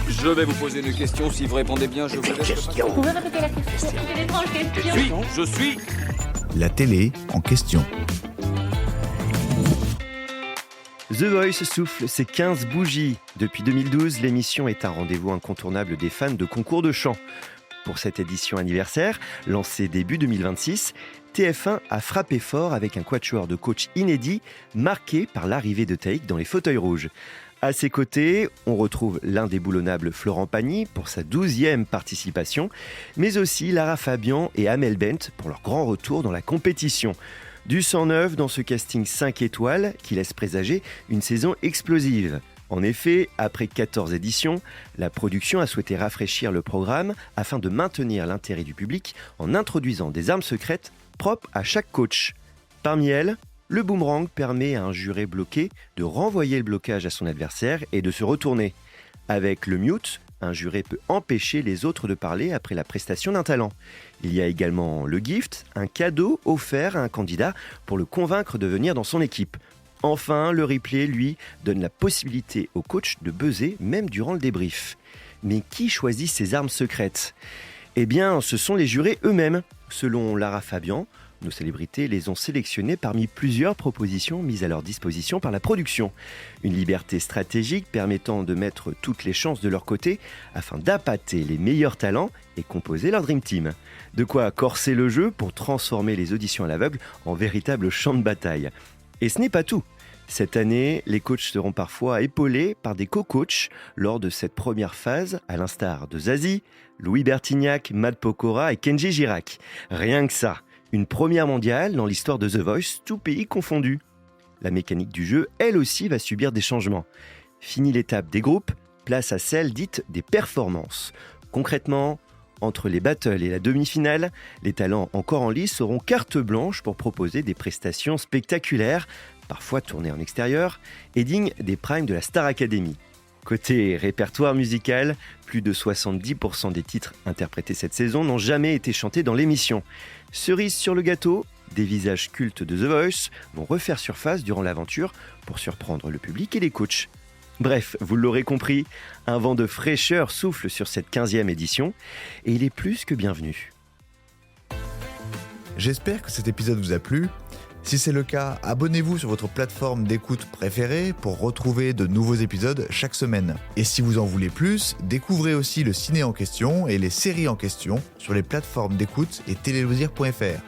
Je vais vous poser une question. Si vous répondez bien, je vous laisse. Vous pouvez répéter la question? C'est une étrange question. Je suis. La télé en question. The Voice souffle ses 15 bougies. Depuis 2012, l'émission est un rendez-vous incontournable des fans de concours de chant. Pour cette édition anniversaire, lancée début 2026, TF1 a frappé fort avec un quatuor de coach inédit marqué par l'arrivée de Taïk dans les fauteuils rouges. À ses côtés, on retrouve l'indéboulonnable Florent Pagny pour sa 12e participation, mais aussi Lara Fabian et Amel Bent pour leur grand retour dans la compétition. Du sang neuf dans ce casting 5 étoiles qui laisse présager une saison explosive. En effet, après 14 éditions, la production a souhaité rafraîchir le programme afin de maintenir l'intérêt du public en introduisant des armes secrètes propres à chaque coach. Parmi elles, le boomerang permet à un juré bloqué de renvoyer le blocage à son adversaire et de se retourner. Avec le mute, un juré peut empêcher les autres de parler après la prestation d'un talent. Il y a également le gift, un cadeau offert à un candidat pour le convaincre de venir dans son équipe. Enfin, le replay, lui, donne la possibilité au coach de buzzer même durant le débrief. Mais qui choisit ces armes secrètes ? Eh bien, ce sont les jurés eux-mêmes. Selon Lara Fabian, nos célébrités les ont sélectionnés parmi plusieurs propositions mises à leur disposition par la production. Une liberté stratégique permettant de mettre toutes les chances de leur côté afin d'appâter les meilleurs talents et composer leur Dream Team. De quoi corser le jeu pour transformer les auditions à l'aveugle en véritable champ de bataille. Et ce n'est pas tout. Cette année, les coachs seront parfois épaulés par des co-coachs lors de cette première phase, à l'instar de Zazie, Louis Bertignac, Matt Pokora et Kenji Girac. Rien que ça. Une première mondiale dans l'histoire de The Voice, tout pays confondu. La mécanique du jeu, elle aussi, va subir des changements. Fini l'étape des groupes, place à celle dite des performances. Concrètement, entre les battles et la demi-finale, les talents encore en lice auront carte blanche pour proposer des prestations spectaculaires, parfois tournées en extérieur, et dignes des primes de la Star Academy. Côté répertoire musical, plus de 70% des titres interprétés cette saison n'ont jamais été chantés dans l'émission. Cerise sur le gâteau, des visages cultes de The Voice vont refaire surface durant l'aventure pour surprendre le public et les coachs. Bref, vous l'aurez compris, un vent de fraîcheur souffle sur cette 15e édition et il est plus que bienvenu. J'espère que cet épisode vous a plu. Si c'est le cas, abonnez-vous sur votre plateforme d'écoute préférée pour retrouver de nouveaux épisodes chaque semaine. Et si vous en voulez plus, découvrez aussi le ciné en question et les séries en question sur les plateformes d'écoute et téléloisirs.fr.